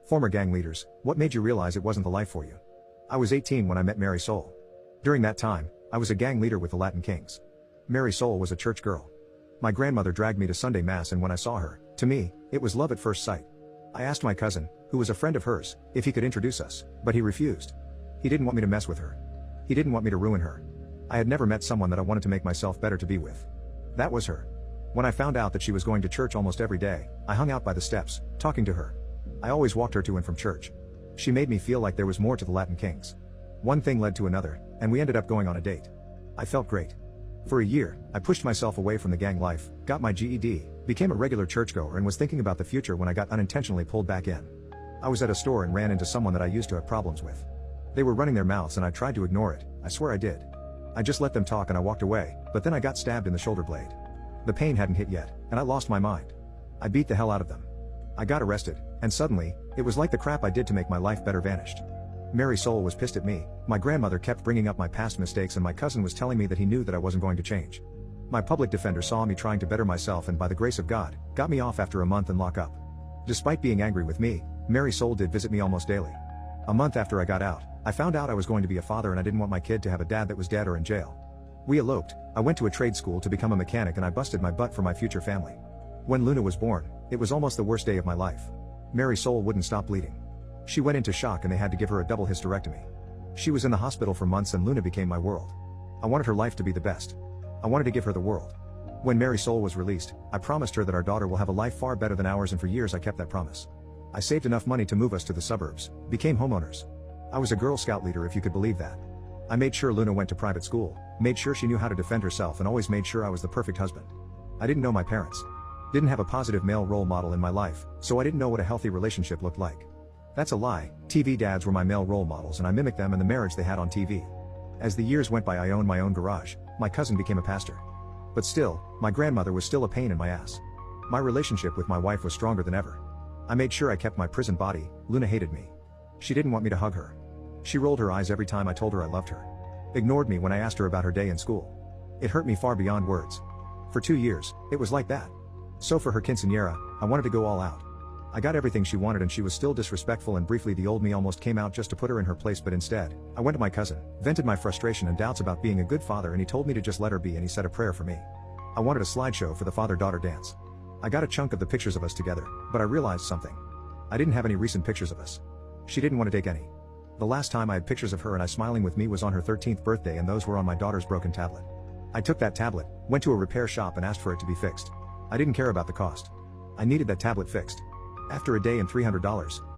Former gang leaders, what made you realize it wasn't the life for you? I was 18 when I met Mary Soul. During that time, I was a gang leader with the Latin Kings. Mary Soul was a church girl. My grandmother dragged me to Sunday Mass, and when I saw her, to me, it was love at first sight. I asked my cousin, who was a friend of hers, if he could introduce us, but he refused. He didn't want me to mess with her. He didn't want me to ruin her. I had never met someone that I wanted to make myself better to be with. That was her. When I found out that she was going to church almost every day, I hung out by the steps, talking to her. I always walked her to and from church. She made me feel like there was more to the Latin Kings. One thing led to another, and we ended up going on a date. I felt great. For a year, I pushed myself away from the gang life, got my GED, became a regular churchgoer, and was thinking about the future when I got unintentionally pulled back in. I was at a store and ran into someone that I used to have problems with. They were running their mouths and I tried to ignore it, I swear I did. I just let them talk and I walked away, but then I got stabbed in the shoulder blade. The pain hadn't hit yet, and I lost my mind. I beat the hell out of them. I got arrested, and suddenly, it was like the crap I did to make my life better vanished. Mary Soul was pissed at me, my grandmother kept bringing up my past mistakes, and my cousin was telling me that he knew that I wasn't going to change. My public defender saw me trying to better myself and by the grace of God, got me off after a month in lockup. Despite being angry with me, Mary Soul did visit me almost daily. A month after I got out, I found out I was going to be a father and I didn't want my kid to have a dad that was dead or in jail. We eloped, I went to a trade school to become a mechanic and I busted my butt for my future family. When Luna was born, it was almost the worst day of my life. Mary Soul wouldn't stop bleeding. She went into shock and they had to give her a double hysterectomy. She was in the hospital for months and Luna became my world. I wanted her life to be the best. I wanted to give her the world. When Mary Soul was released, I promised her that our daughter will have a life far better than ours, and for years I kept that promise. I saved enough money to move us to the suburbs, became homeowners. I was a Girl Scout leader, if you could believe that. I made sure Luna went to private school, made sure she knew how to defend herself, and always made sure I was the perfect husband. I didn't know my parents. Didn't have a positive male role model in my life, so I didn't know what a healthy relationship looked like. That's a lie. TV dads were my male role models and I mimicked them and the marriage they had on TV. As the years went by, I owned my own garage. My cousin became a pastor. But still, my grandmother was still a pain in my ass. My relationship with my wife was stronger than ever. I made sure I kept my prison body. Luna hated me. She didn't want me to hug her. She rolled her eyes every time I told her I loved her. Ignored me when I asked her about her day in school. It hurt me far beyond words. For 2 years, it was like that. So for her quinceañera, I wanted to go all out. I got everything she wanted and she was still disrespectful, and briefly the old me almost came out just to put her in her place, but instead, I went to my cousin, vented my frustration and doubts about being a good father, and he told me to just let her be, and he said a prayer for me. I wanted a slideshow for the father-daughter dance. I got a chunk of the pictures of us together, but I realized something. I didn't have any recent pictures of us. She didn't want to take any. The last time I had pictures of her and I smiling with me was on her 13th birthday, and those were on my daughter's broken tablet. I took that tablet, went to a repair shop and asked for it to be fixed. I didn't care about the cost. I needed that tablet fixed. After a day and $300,